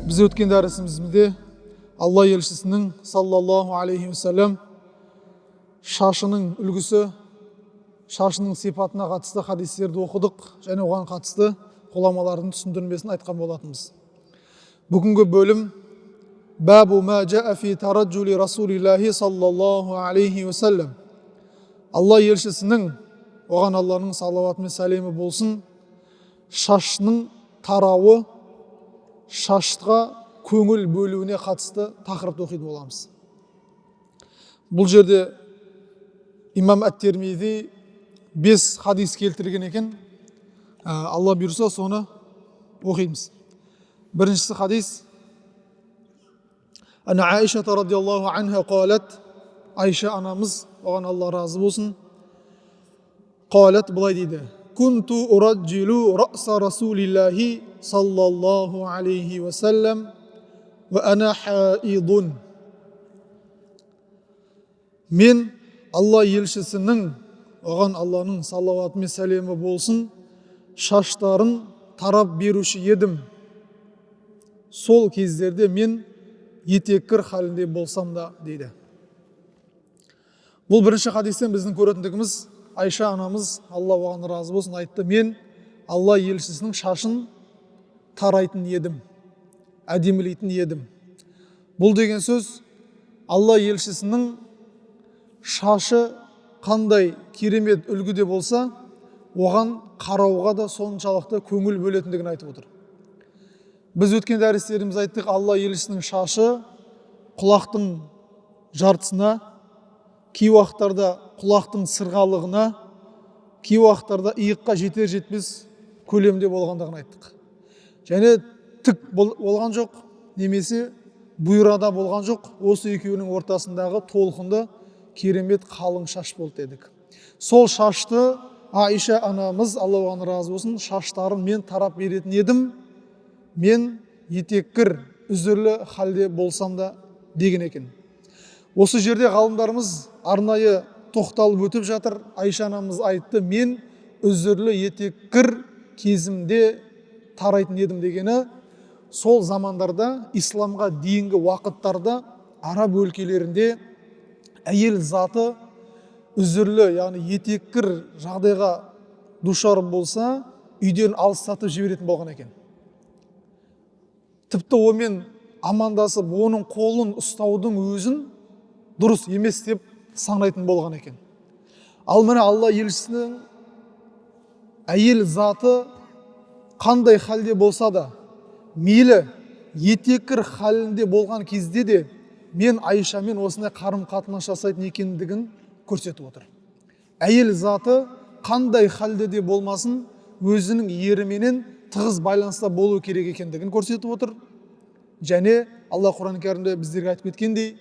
Biz өткен дәрісімізде Алла елшісінің саллаллаху алейхи вассалам шашының үлгісі, шашының сипатына қатысты хадистерді оқыдық және оған қатысты ғұламалардың түсіндірмесін айтқан болатынбыз. Бүгінгі бөлім бабу ма жаа фи тараджули расулиллахи саллаллаху алейхи вассалам. Алла елшісінің, оған Алланың салауаты мен сәлемі болсын, шашының тарауы, шашқа көңіл бөлуіне қатысты тақырыпты оқиды боламыз. Бұл жерде имам әт-Тирмизи 5 хадис келтірген екен. Алла бұйырса соны оқимыз. Біріншісі хадис. Ана Айша радиаллаху анха қалат, Айша анамыз, оған Алла разы болсын, қалат былай дейді: Кунту ураджилу раса расулиллахи саллаллаху алейхи вассалам ва ана хаидун. Мен Алла елшісінің, оған Алланың салауаты мен сәлемі болсын, шаштарын тарап беруші едім. Сол кездерде мен етеккір халінде болсам да, дейді. Бұл бірінші хадистен біздің көретіндігіміз, Айша анамыз, Алла оған разы болсын, айтты: мен Алла елшісінің шашын тарайтын едім, әдемілейтін едім. Бұл деген сөз, Алла елшісінің шашы қандай керемет үлгіде болса, оған қарауға да соншалықты көңіл бөлетіндігін айтып отыр. Біз өткен дәрістеріміз айттық, Алла елшісінің шашы құлақтың жартысына, кей уақыттарда құлақтың сырғалығына, кей уақыттарда иыққа жетер жетпес көлемде болғандығын айттық. Және тік болған жоқ, немесе бұйрада болған жоқ, осы екеуінің ортасындағы толқынды керемет қалың шаш болды дедік. Сол шашты Айша анамыз, Алла оған разы болсын, шаштарын мен тарап беретін едім, мен етеккір, үзірлі халде болсам да, деген екен. Осы жерде ғалымдарымыз арнайы тоқталып өтіп жатыр. Айша анамыз айтты: мен үзірлі етеккір кезімде тарайтын едім дегені, сол замандарда, исламға дейінгі уақыттарда араб өлкелерінде әйел заты үзірлі, яғни етеккір жағдайға душар болса, үйден алыстатып жіберетін болған екен. Тіпті онымен амандасып, оның қолын ұстаудың өзін дұрыс емес деп санайтын болған екен. Ал міне Алла елшісінің әйел заты қандай халде болса да, мейлі етеккір халінде болған кезде де, мен Айшамен осындай қарым-қатынас жасайтын екендігін көрсетіп отыр. Әйел заты қандай халде де болмасын, өзінің еріменен тығыз байланыста болу керек екендігін көрсетіп отыр. Және Алла Құран кәрімде біздерге айтып кеткендей,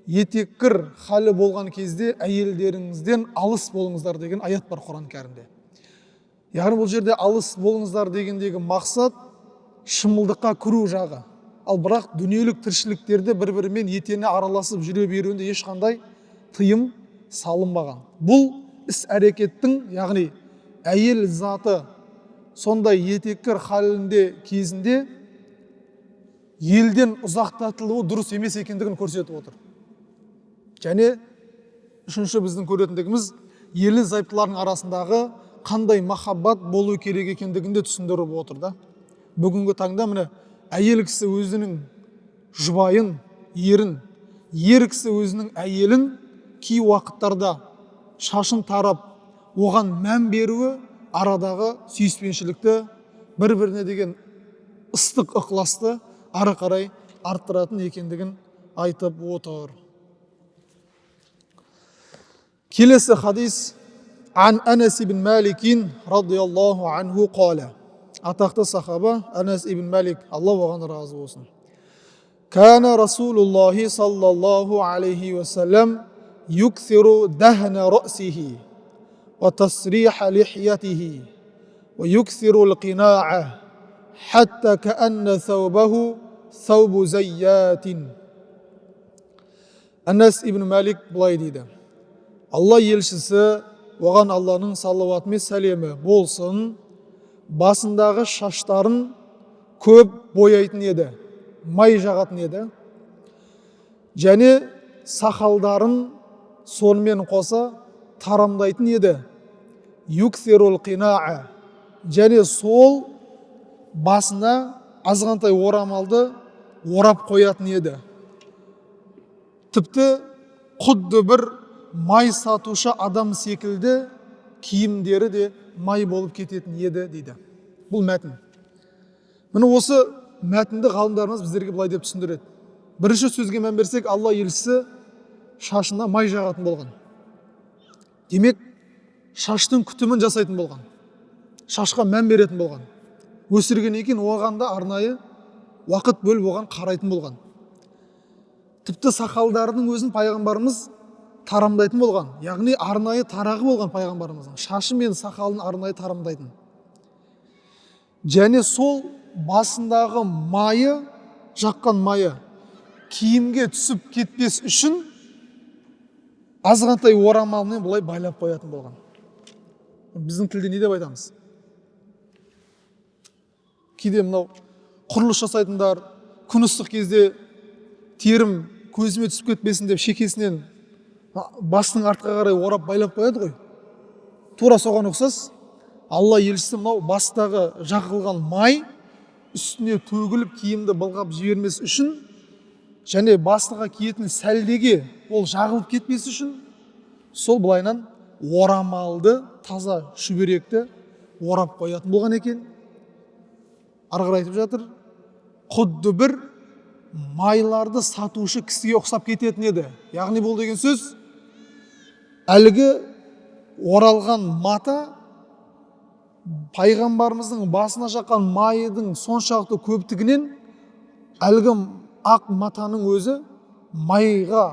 етеккір халі болған кезде әйелдеріңізден алыс болыңыздар деген аят бар Құран кәрімде. Яғни бұл жерде алыс болыңыздар дегендегі мақсат шымылдыққа кіру жағы. Ал бірақ дүниелік тіршіліктерді бір-бірімен етене араласып жүре беруінде ешқандай тыйым салынбаған. Бұл іс-әрекеттің, яғни әйел заты сондай етеккір халінде кезінде елден ұзақтатылуы дұрыс емес екендігін көрсетіп отыр. Және үшінші біздің көретіндігіміз, ерлі зайыптылардың арасындағы қандай махаббат болу керек екендігінде түсіндіріп отыр да. Бүгінгі таңда міне әйел кісі өзінің жұбайын, ерін, ер кісі өзінің әйелін кей уақыттарда шашын тарап, оған мән беруі арадағы сүйіспеншілікті, бір-біріне деген ыстық ықыласты ары қарай арттыратын екендігін айтып отыр. Келесі хадис. Ан Анас ибн Маликин радиаллаху анху қала. Атақты сахаба Анас ибн Малик, Алла оған разы болсын. Кана Расулуллахи саллаллаху алейхи вассалам юксиру дахна расихи ва тасриха лихьятихи ва юксиру лқина'a хатта каанна thawбаху thawбу зайятин. Анас ибн Малик былай дейді: Алла елшісі, оған Алланың салауаты мен сәлемі болсын, басындағы шаштарын көп бояйтын еді, май жағатын еді. Және сақалдарын сонымен қоса тарамдайтын еді. Юксирул қинаа. Және сол басына азғантай орамалды орап қоятын еді. Тіпті құдды бір май сатушы адам секілді киімдері де май болып кететін еді дейді. Бұл мәтін. Міне осы мәтінді ғалымдарымыз біздерге былай деп түсіндіреді. Бірінші сөзге мән берсек, Алла елшісі шашына май жағатын болған. Демек, шаштың күтімін жасайтын болған. Шашқа мән беретін болған. Өсірген екен, оған да арнайы уақыт бөліп оған қарайтын болған. Тіпті сақалдарының өзін пайғамбарымыз тарамдайтын болған. Яғни арнайы тарағы болған пайғамбарымыздың. Шашы мен сақалын арнайы тарамдайтын. Және сол басындағы майы, жаққан майы киімге түсіп кетпес үшін азғантай орамалмен бұлай байлап қоятын болған. Біздің тілде не деп айтамыз? Кейде мынау құрылыс жасайтындар күн ыстық кезде терім көзіме түсіп кетпесін деп шекесінен бастың артқа қарай орап байлап қояды ғой. Тура соған ұқсас, Алла елшісі мынау бастағы жағылған май үстіне төгіліп киімді былғап жібермес үшін және бастыға киетін сәлдеге ол жағылып кетпес үшін сол былайынан орамалды, таза шүберекті орап қоятын болған екен. Арғыр айтып жатыр, құдды бір майларды сатушы кісіге ұқсап кететін еді. Яғни бұл деген сөз, әлгі оралған мата пайғамбарымыздың басына жаққан майының соншалықты көптігінен әлгі ақ матаның өзі майға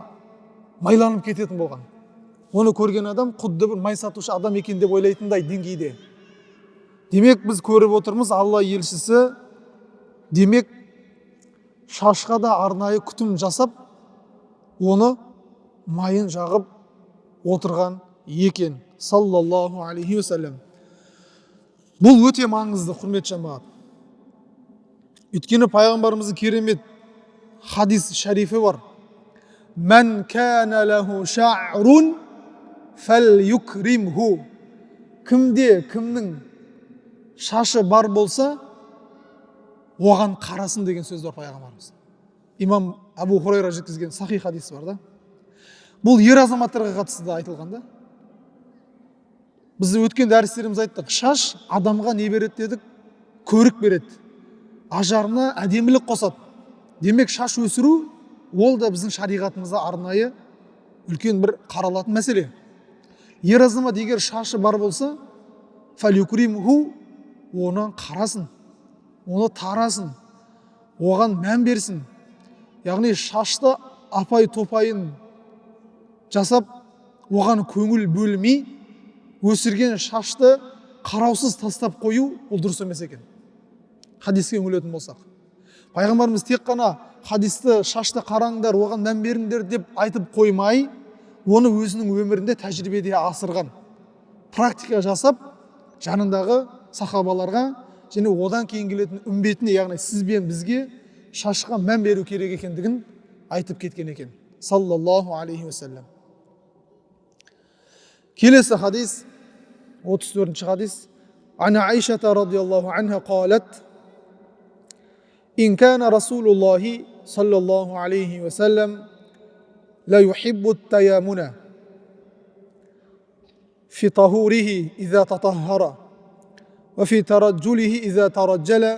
майланып кететін болған. Оны көрген адам құдды бір май сатушы адам екен деп ойлайтындай деңгейде. Демек біз көріп отырмыз, Алла елшісі демек шашқа да арнайы күтім жасап, оны майын жағып отырған екен. Саллаллаху алейхи уассалам. Бұл өте маңызды, құрметті жамағат. Өйткені пайғамбарымыздың керемет хадис шарифі бар. Мән кәна лаху ша'рун фәл юкримху. Кімде кімнің шашы бар болса, оған қарасын деген сөз бар пайғамбарымыз. Имам Абу Хурайра жеткізген сахи хадис бар да. Бұл ер азаматтарға қатысты да айтылған да. Біз өткен дәрістеріміз айттық, шаш адамға не береді дедік? Көрік береді. Ажарына әдемілік қосады. Демек шаш өсіру ол да біздің шариғатымызда арнайы үлкен бір қаралатын мәселе. Ер азамат егер шашы бар болса, фалюкримху, оны қарасын, оны тарасын, оған мән берсін. Яғни шашты апай топайын жасап, оған көңіл бөлмей, өсірген шашты қараусыз тастап қою ол дұрыс емес екен. Хадиске үңілетін болсақ. Пайғамбарымыз тек қана хадисті шашты қараңдар, оған мән беріңдер деп айтып қоймай, оны өзінің өмірінде тәжірибеде асырған. Практика жасап, жанындағы сахабаларға және одан кейін келетін үмбетіне, яғни сіз бен бізге шашқа мән беру керек екендігін айтып кеткен екен. Саллаллаху алейхи уассалам. Келесі хадис, 34-ші хадис. Ана Айшата радиаллаху анха қалат: إن كان رسول الله صلى الله عليه وسلم لا يحب التيامن في طهوره إذا تطهر وفي ترجله إذا ترجل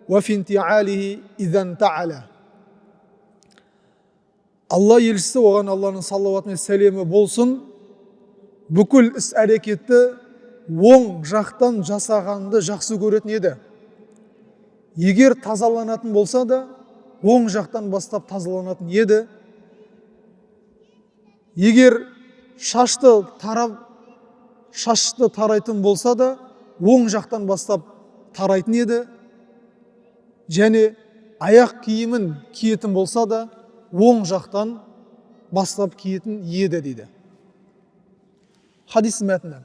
وفي انتعاله إذا انتعل. Алла елшісі, оған Алланың саллауаты мен сәлемі болсын, бүкіл іс әрекетті оң жақтан жасағанды жақсы көретін еді. Егер тазаланатын болса да, оң жақтан бастап тазаланатын еді. Егер шашты тарайтын болса да, оң жақтан бастап тарайтын еді. Және аяқ киімін киетін болса да, оң жақтан бастап киетін еді дейді. Хадис мәтіні.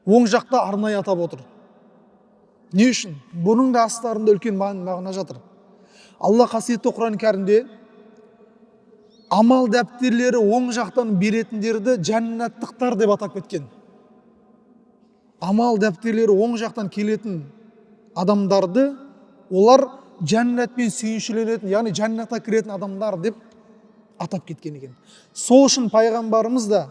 Оң жақта арнайы атап отыр. Не үшін? Бұның да астарында үлкен мағына жатыр. Алла қасиетті Құран кәрімде амал дәптерлері оң жақтан беретіндерді жәннаттықтар деп атап кеткен. Амал дәптерлері оң жақтан келетін адамдарды олар жәннатпен сүйіншіленетін, яғни жәннатқа кіретін адамдар деп атап кеткен екен. Сол үшін пайғамбарымыз да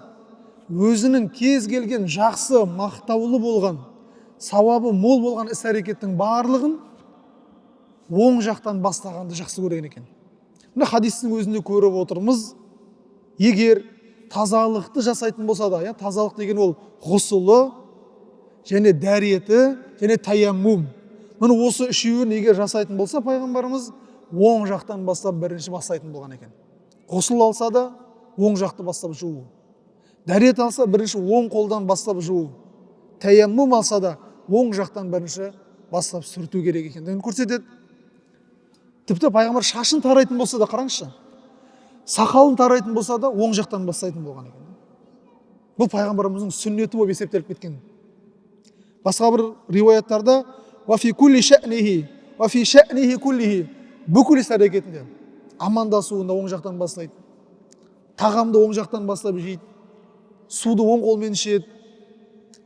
өзінің кез келген жақсы, мақтаулы болған, сауабы мол болған іс-әрекеттің барлығын оң жақтан бастағанды жақсы көрген екен. Мына хадистің өзінде көріп отырмыз, егер тазалықты жасайтын болса да, тазалық деген ол ғұсылы, және дәреті, және таяммум. Міне осы үшеуін егер жасайтын болса, пайғамбарымыз оң жақтан бастап бірінші бастайтын болған екен. Ғұсыл алса да оң жақты бастап жуу. Дәрет алса бірінші оң қолдан бастап жуу. Таяммум алса да оң жақтан бірінші бастап сүрту керек екендігін көрсетеді. Тіпті пайғамбар шашын тарайтын болса да, қараңызшы, сақалын тарайтын болса да оң жақтан бастайтын болған екен. Бұл пайғамбарымыздың сүннеті болып есептеліп кеткен. Басқа бір риуаяттарда «Вафи кулли шә'нихи, вафи шә'нихи куллихи» бүкіл іс-әрекетінде амандасуында оң жақтан бастайды, тағамды оң жақтан бастап жейді, суды оң қолмен ішеді,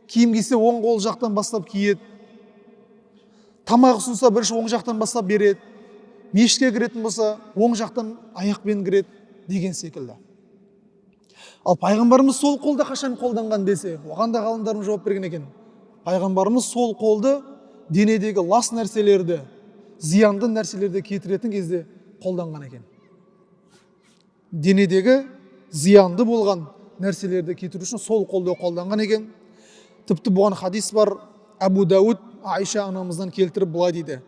киім кисе оң қол жақтан бастап киеді, тамақ ұсынса бірінші оң жақтан бастап береді, мешітке кіретін болса оң жақтан аяқпен кіреді деген секілді. Ал пайғамбарымыз сол қолды қашан қолданған десе, оған да ғалымдарымыз жауап берген екен. Пайғамбарымыз сол қолды денедегі лас нәрселерді, зиянды нәрселерді кетіретін кезде қолданған екен. Денедегі зиянды болған нәрселерді кетіру үшін сол қолды қолданған екен. Тіпті бұған хадис бар, Абу Дауд Айша анамыздан келтіріп былай дейді: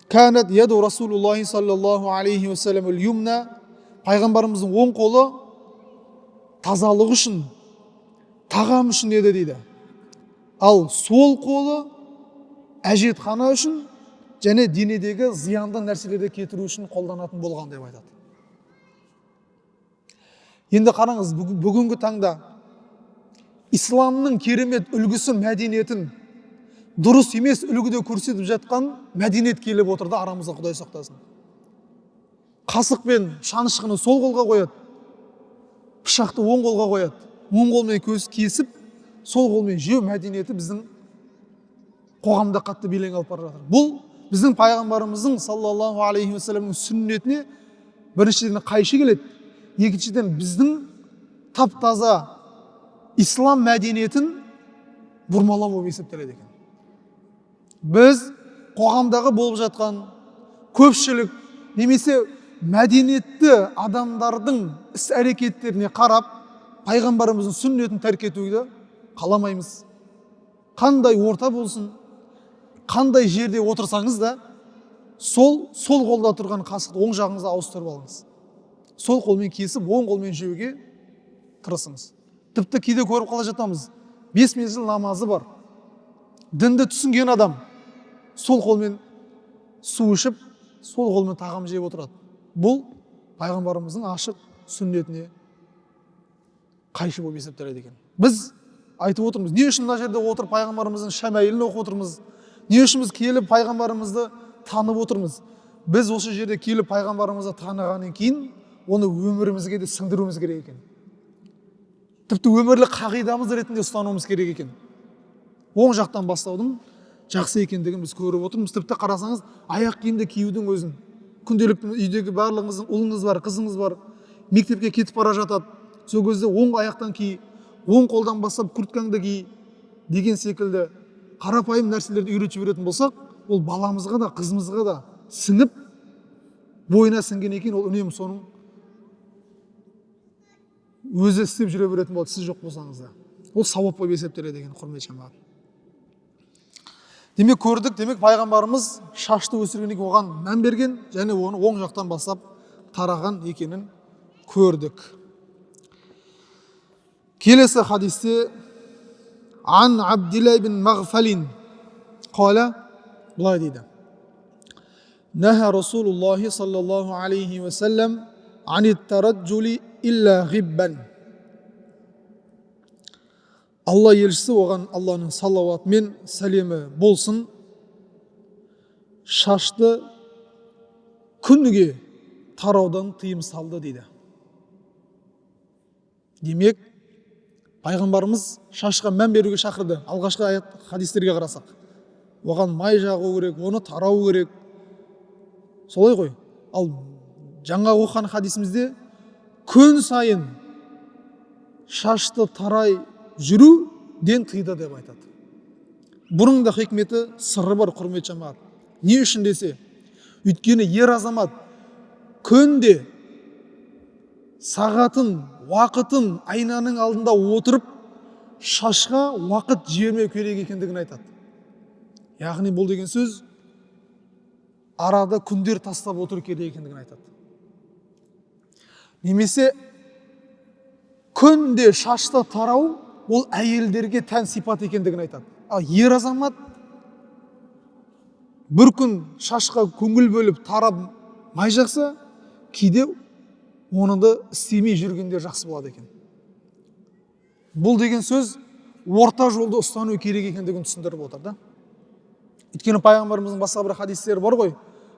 Канат яду Расулуллахи саллаллаху алейхи уассалам юмна, пайғамбарымыздың оң қолы тазалық үшін, тағам үшін еді дейді. Ал сол қолы әжетхана үшін және денедегі зиянды нәрселерді кетіру үшін қолданатын болған деп айтады. Енді қараңыз, бүгінгі таңда исламның керемет үлгісі, мәдениетін дұрыс емес үлгіде көрсетіп жатқан мәдениет келіп отырды арамызға, Құдай сақтасын. Қасық пен шанышқыны сол қолға қояды, пышақты оң қолға қояды, оң қолмен көз кесіп, сол қолмен жеу мәдениеті біздің қоғамда қатты белең алып бара жатыр. Бұл біздің пайғамбарымыздың саллаллаху алейхи уассаламның сүннетіне біріншіден қайшы келеді, екіншіден біздің тап-таза ислам мәдениетін бұрмалау болып есептеледі екен. Біз қоғамдағы болып жатқан көпшілік немесе мәдениетті адамдардың іс-әрекеттеріне қарап пайғамбарымыздың сүннетін тәрк етуді қаламаймыз. Қандай орта болсын, қандай жерде отырсаңыз да, сол қолда тұрған қасықты оң жағыңызға ауыстырып алыңыз. Сол қолмен кесіп, оң қолмен жеуге тырысыңыз. Тіпті кейде көріп қала жатамыз, 5 мезгіл намазы бар, дінді түсінген адам сол қолмен су ішіп, сол қолмен тағам жеп отырады. Бұл пайғамбарымыздың ашық сүннетіне қайшы болып есептеледі екен. Біз айтып отырмыз, не үшін мына жерде отырып пайғамбарымыздың шәмәйілін оқып отырмыз? Не үшін біз келіп пайғамбарымызды танып отырмыз? Біз осы жерде келіп пайғамбарымызды танығаннан кейін оны өмірімізге де сіңдіруіміз керек екен. Тіпті өмірлік қағидамыз ретінде ұстануымыз керек екен. Оң жақтан бастаудың жақсы екендігін біз көріп отырмыз. Тіпті қарасаңыз, аяқ киімді киюдің өзін, күнделікті үйдегі барлығыңыздың ұлыңыз бар, қызыңыз бар, мектепке кетіп бара жатады, сол кезде оң аяқтан ки, оң қолдан бастап курткаңды ки деген секілді қарапайым нәрселерді үйретіп жіберетін болсақ, ол баламызға да, қызымызға да сіңіп, бойына сіңген екен, ол үнемі соның өзі істеп жүре беретін болады, сіз жоқ болсаңыз да. Ол сауап болып есептеледі екен, құрметті жамағат. Демек көрдік, демек пайғамбарымыз шашты өсіргенге оған мән берген және оны оң жақтан бастап тараған екенін көрдік. Келесі хадисте Ан Абдилла ибн Мағфалин қала, бұлай дейді: Нәһә Расулуллахи саллаллаху алейхи ва саллам ани тараджули илля ғиббан Алла елшісі оған Алланың салауаты мен сәлемі болсын, шашты күніге тараудан тыйым салды дейді. Демек, пайғамбарымыз шашқа мән беруге шақырды. Алғашқы аят хадистерге қарасақ, оған май жағу керек, оны тарау керек. Солай ғой. Ал жаңа оқыған хадисімізде күн сайын шашты тарай жүруден тыйды деп айтады. Бұның да хикметі, сыры бар, құрмет жамағат. Не үшін десе, өйткені ер азамат күнде сағатын, уақытын айнаның алдында отырып, шашқа уақыт жібермеу керек екендігін айтады. Яғни бұл деген сөз, арада күндер тастап отыру керек екендігін айтады. Немесе күнде шашты тарау, ол әйелдерге тән сипат екендігін айтады. Ал ер азамат бір күн шашқа көңіл бөліп тарап май жақса, кейде оны да істемей жүргенде жақсы болады екен. Бұл деген сөз орта жолды ұстану керек екендігін түсіндіріп отыр да. Өйткені пайғамбарымыздың басқа бір хадистері бар ғой.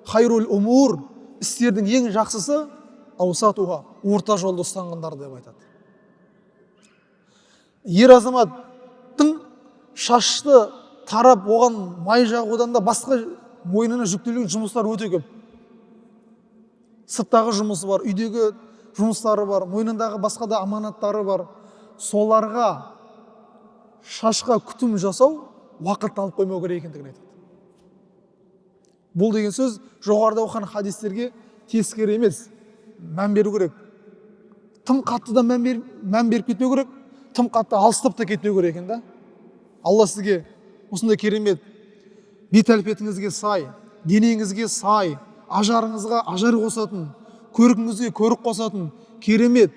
Хайрул умур, істердің ең жақсысы аусатуға, орта жолды ұстанғандар деп айтады. Ер азаматтың шашты тарап оған май жағудан да басқа мойнына жүктелген жұмыстар өте көп. Сырттағы жұмысы бар, үйдегі жұмыстары бар, мойнындағы басқа да аманаттары бар. Соларға шашқа күтім жасау уақыт алып қоймау керек екендігін айтады. Бұл деген сөз жоғарыда оқыған хадистерге тескері емес, мән беру керек. Тым қатты да мән беріп кетпеу керек, тым қатты алыстап та кетпеу керек екен да. Алла сізге осындай керемет бет әлпетіңізге сай, денеңізге сай, ажарыңызға ажар қосатын, көркіңізге көрік қосатын керемет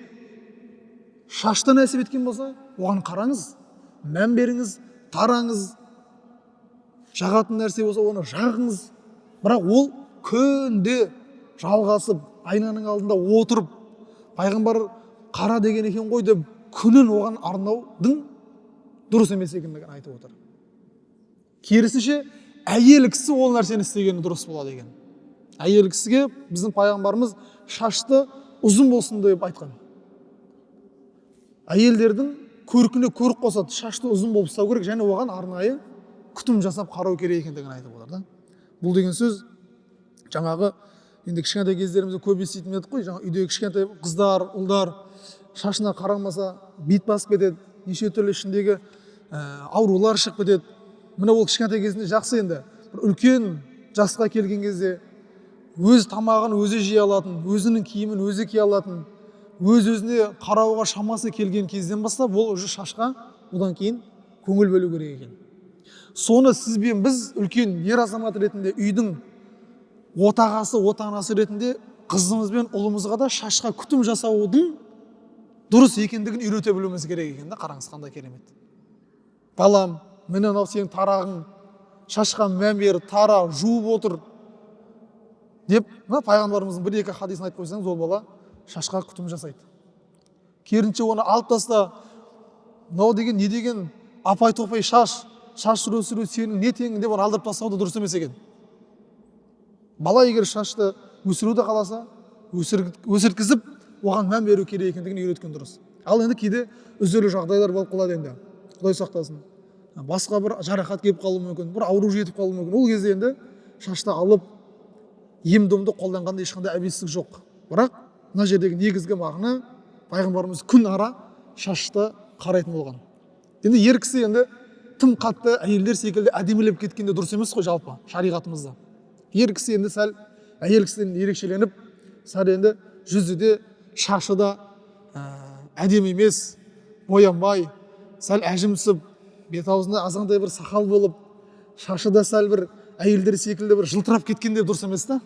шашты нәсіп еткен болса, оған қараңыз, мән беріңіз, тараңыз. Жағатын нәрсе болса, оны жағыңыз. Бірақ ол күнде жалғасып, айнаның алдында отырып, пайғамбар қара деген екен ғой деп, күнін оған арнаудың дұрыс емес екендігін айтып отыр. Керісінше, әйел кісі ол нәрсені істегені дұрыс болады екен. Әйел кісіге біздің пайғамбарымыз шашты ұзын болсын деп айтқан. Әйелдердің көркіне көрік қосады, шашты ұзын болып ұстау керек, және оған арнайы күтім жасап қарау керек екендігін айтып отыр да. Бұл деген сөз жаңағы енді кішкентай кездерімізде көп еститін едік қой, жаңа үйдегі кішкентай қыздар, ұлдар шашына қарамаса бет басып кетеді, неше түрлі ішіндегі аурулар шығып кетеді. Міне ол кішкентай кезінде жақсы, енді үлкен жасқа келген кезде өз тамағын өзі жей алатын, өзінің киімін өзі кие алатын, өз-өзіне қарауға шамасы келген кезден бастап ол уже шашқа одан кейін көңіл бөлу керек екен. Соны сіз бен біз үлкен ер азамат ретінде, үйдің отағасы, отанасы ретінде қызымыз бен ұлымызға да шашқа күтім жасаудың дұрыс екендігін үйрете білуіміз керек екен да. Қараңыз қандай керемет. Балам, міне мынау сенің тарағың, шашқа мән бер, тара, жуып отыр деп, пайғамбарымыздың бір-екі хадисін айтып қойсаңыз, ол бала шашқа күтім жасайды. Керінше оны алып таста, мынау деген не деген апай-топай шаш сүру сенің не теңің деп оны алдырып тастауды дұрыс емес екен. Бала егер шашты өсіруді қаласа, өсірткізіп, оған мән беру керек екендігін үйреткен дұрыс. Ал енді кейде үзілі жағдайлар болып қалады енді. Құдай сақтасын. Басқа бір жарақат келіп қалуы мүмкін, бір ауру жетіп қалуы мүмкін. Ол кезде енді шашты алып, ем-домды қолданғанда ешқандай әбестік жоқ. Бірақ мына жердегі негізгі мағына, пайғамбарымыз күн ара шашты қарайтын болған. Енді ер кісі енді тым қатты әйелдер секілді әдемілеп кеткенде дұрыс емес қой жалпы шариғатымызда. Ер кісі енді сәл әйел кісіден ерекшеленіп, сәл енді жүзі де шашы да әдемі емес, боянбай, сәл әжім түсіп, бет аузында азғандай бір сақал болып, шашы да сәл бір әйелдер секілді бір жылтырап кеткенде дұрыс емес та.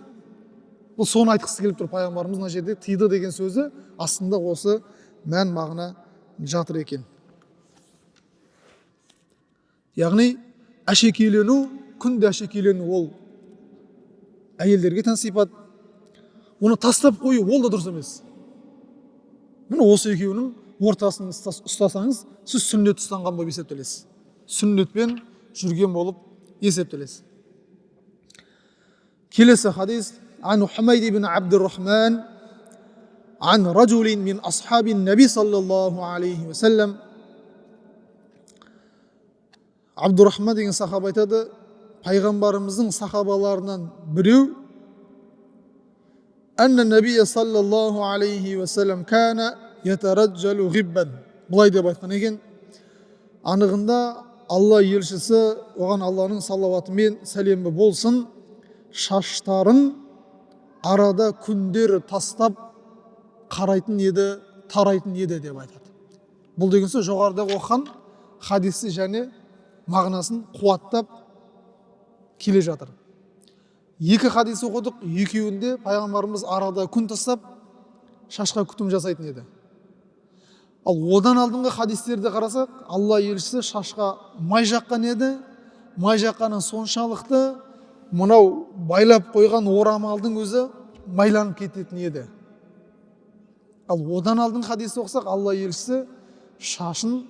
Бұл соны айтқысы келіп тұр пайғамбарымыз мына жерде. Тыйды деген сөзі астында осы мән мағына жатыр екен. Яғни әшекейлену, күнде әшекейлену ол әйелдерге тән сипат. Оны тастап қою ол да дұрыс емес. Міне осы екеуінің ортасын ұстасаңыз, сіз сүннет ұстанған болып есептелесіз. Сүннетпен жүрген болып есептелесіз. Келесі хадис: Ан Хумайд ибн Абдуррахман ан ражулин мин асхаби наби саллаллаху алейхи ва саллам. Абдуррахман деген сахаба айтады, пайғамбарымыздың сахабаларынан біреу: Анна набия саллаллаху алейхи ва саллам кана ятараджалу гиббан. Бұлай деп айтқан екен: анығында Алла елшісі, оған Алланың салауаты мен сәлемі болсын, шаштарын арада күндер тастап қарайтын еді, тарайтын еді деп айтады. Бұл деген сөз жоғарыда оқыған хадисті және мағынасын қуаттап келе жатыр. Екі хадис оқыдық, екеуінде пайғамбарымыз арада күн тастап шашқа күтім жасайтын еді. Ал одан алдыңғы хадистерді қарасақ, Алла елшісі шашқа май жаққан еді. Май жаққаны соншалықты мынау байлап қойған орамалдың өзі майланып кететін еді. Ал одан алдың хадисті оқысақ, Алла елшісі шашын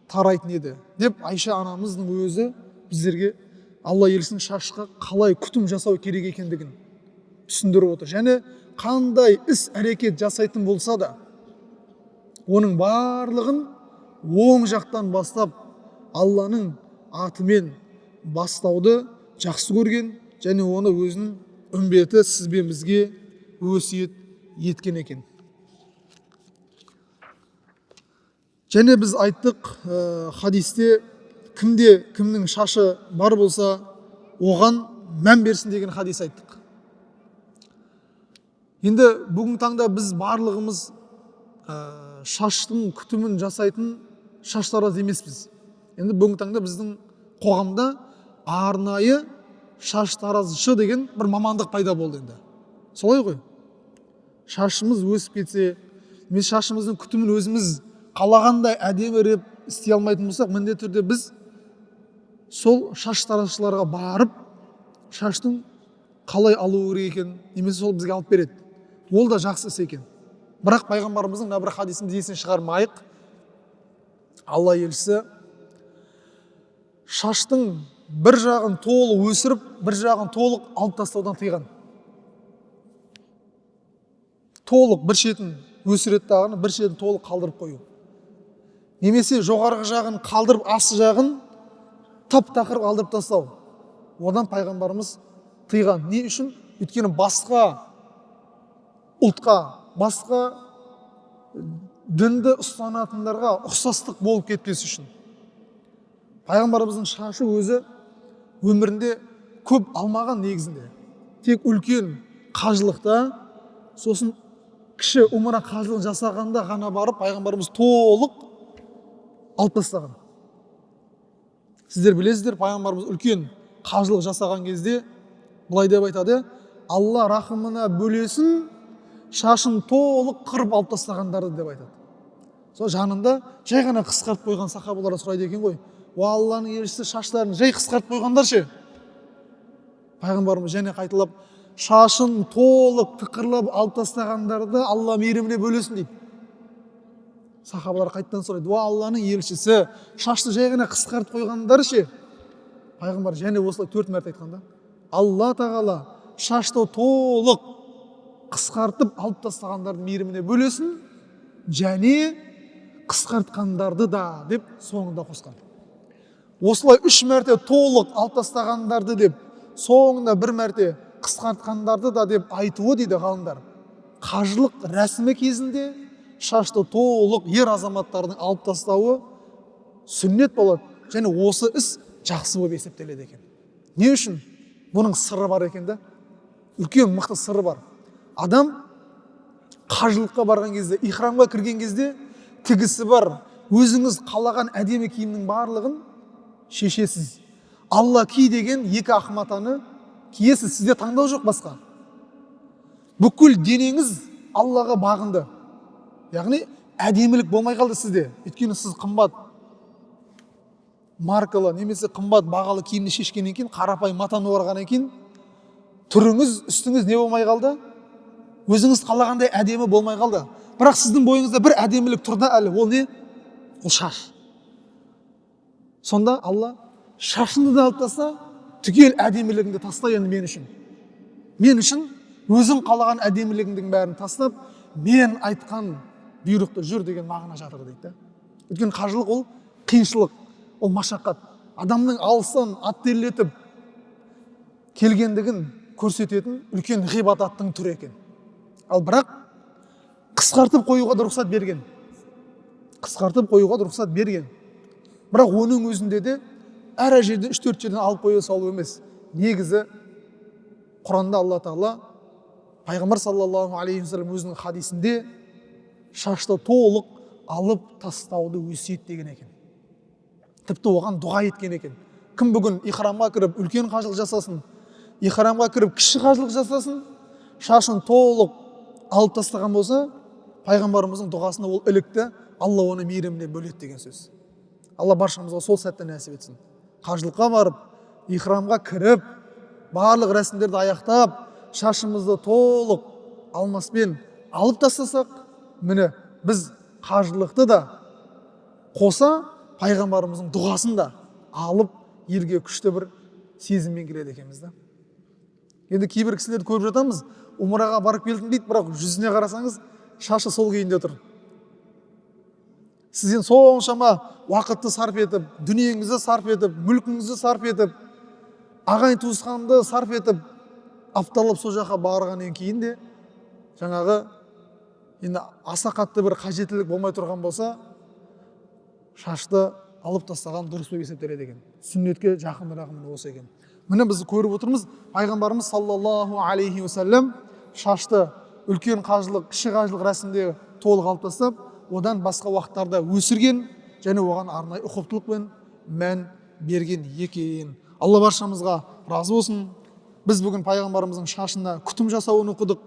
тарайтын еді деп Айша анамыздың өзі біздерге Алла елшісінің шашқа қалай күтім жасау керек екендігін түсіндіріп отыр. Және қандай іс әрекет жасайтын болса да, оның барлығын оң жақтан бастап Алланың атымен бастауды жақсы көрген, және оны өзінің үмбеті сізбен бізге өсиет еткен екен. Және біз айттық, хадисте кімнің шашы бар болса, оған мән берсін деген хадис айттық. Енді бүгін таңда біз барлығымыз шаштың күтімін жасайтын шаштараз емеспіз. Енді бүгін таңда біздің қоғамда арнайы шаштаразшы деген бір мамандық пайда болды енді. Солай ғой? Шашымыз өсіп кетсе, мен шашымыздың күтімін өзіміз қалағандай әдемі реп істей алмайтын болсақ, міндетті түрде біз сол шаштаразшыларға барып, шаштың қалай алу керек екен, немесе сол бізге алып береді. Ол да жақсы іс екен. Бірақ пайғамбарымыздың мына бір хадисін есінен шығармайық. Алла елшісі шаштың бір жағын толық өсіріп, бір жағын толық алып тастаудан тыйған. Толық бір шетін өсіреді дағыны, бір шетін толық қалдырып қою. Немесе жоғарғы жағын қалдырып, асты жағын тап-тақыр алдырып тастау. Одан пайғамбарымыз тыйған. Не үшін? Өйткені басқа ұлтқа, басқа дінді ұстанатындарға ұқсастық болып кетпес үшін. Пайғамбарымыздың шашы өзі өмірінде көп алмаған негізінде. Тек үлкен қажылықта, сосын кіші умра қажылығын жасағанда ғана барып пайғамбарымыз толық алып тастаған. Сіздер білесіздер, пайғамбарымыз үлкен қажылық жасаған кезде былай деп айтады: Алла рахымына бөлесін, шашын толық қырып алып тастағандарды деп айтады. Сол жанында жай ғана қысқартып қойған сахабалар сұрайды екен ғой: "Уа Алланың елшісі, шаштарын жай қысқартып қойғандар ше?" Пайғамбарымыз және қайталап: "Шашын толық тықырлап алып тастағандарды Алла мейіріміне бөлесін" дейді. Сахабалар қайтадан сұрайды: "Уа Алланың елшісі, шашты жай ғана қысқартып қойғандар ше?" Пайғамбар және осылай 4 мәрте айтқанда: "Алла тағала шашты толық қысқартып алып тастағандардың мейіріміне бөлесін, және қысқартқандарды да" деп соңында қосқан. Осылай 3 мәрте толық алып тастағандарды деп, соңында 1 мәрте қысқартқандарды да деп айтуы, дейді ғалымдар, қажылық рәсімі кезінде шашты толық ер азаматтардың алып тастауы сүннет болады, және осы іс жақсы болып есептеледі екен. Не үшін? Бұның сыры бар екен да. Үлкен мықты сыры бар. Адам қажылыққа барған кезде, ихрамға кірген кезде тігісі бар, өзіңіз қалаған әдемі киімнің барлығын шешесіз. Алла ки деген 2 ақ матаны киесіз, сізде таңдау жоқ басқа. Бүкіл денеңіз Аллаға бағынды. Яғни әдемілік болмай қалды сізде. Өйткені сіз қымбат маркалы немесе қымбат бағалы киімді шешкеннен кейін, қарапайым матаны орғаннан кейін, түріңіз, үстіңіз не болмай қалды? Өзіңіз қалағандай әдемі болмай қалды. бірақ сіздің бойыңызда бір әдемілік тұр да әлі, ол не? Ол шаш. Сонда Алла шашыңды да алып таста, түгел әдемілігіңді таста енді мен үшін. Мен үшін өзің қалаған әдемілігіңдің бәрін тастап, мен айтқан бұйрықты жүр деген мағына жатыр дейді. Өйткені қажылық ол қиыншылық, ол машақат. Адамның алыстан ат терлетіп келгендігін көрсететін үлкен ғибадаттың түрі екен. Ал бірақ қысқартып қоюға да рұқсат берген. Қысқартып қоюға да рұқсат берген. Бірақ оның өзінде де әр жерден 3-4 жерден алып қоя салу емес. Негізі Құранда Алла Тағала Пайғамбар саллаллаху алейхи вассалам өзінің хадисінде шашты толық алып тастауды өсиет деген екен. Тіпті оған дұға еткен екен. Кім бүгін ихрамға кіріп үлкен қажылық жасасын, ихрамға кіріп кіші қажылық жасасын, шашын толық алып тастаған болса, пайғамбарымыздың дұғасында ол ілікті, Алла оны мейіріміне бөледі деген сөз. Алла баршамызға сол сәтті нәсіп етсін. Қажылыққа барып, ихрамға кіріп, барлық рәсімдерді аяқтап, шашымызды толық алмаспен алып тастасақ, міне біз қажылықты да қоса пайғамбарымыздың дұғасын да алып елге күшті бір сезіммен келеді екенбіз да. Енді кейбір кісілерді көріп жатамыз, умраға барып келдім дейді, бірақ жүзіне қарасаңыз шашы сол күйінде тұр. Сізден соншама уақытты сарп етіп, дүниеңізді сарп етіп, мүлкіңізді сарп етіп, ағайын туысқанды сарп етіп, апталап сол жаққа барғаннан кейін де жаңағы енді аса қатты бір қажеттілік болмай тұрған болса, шашты алып тастаған дұрыс деп есептеледі екен. Сүннетке жақынырақ осы екен. Міне біз көріп отырмыз, пайғамбарымыз саллаллаху алейхи вассалам шашты үлкен қажылық, кіші қажылық рәсімде толық алып тастап, одан басқа уақыттарда өсірген және оған арнайы ұқыптылықпен мән берген екен. Алла баршамызға разы болсын. Біз бүгін пайғамбарымыздың шашына күтім жасауын оқыдық.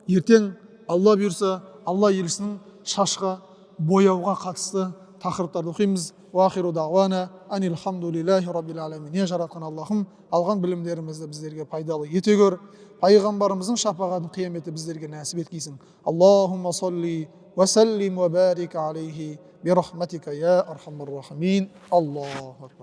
Ертең Алла бұйырса, Алла елшісінің шашқа бояуға қатысты тақырыптарды оқимыз. Уахиру дағуана анилхамдулиллахи раббил аламин. Не жаратқан Аллахым, алған білімдерімізді біздерге пайдалы ете көр. Пайғамбарымыздың шапағатын қияметі біздерге нәсіп еткейсін. Аллахумма салли ва саллим ва барик алейхи би рахматика я архамар рахимин. Аллаху акбар.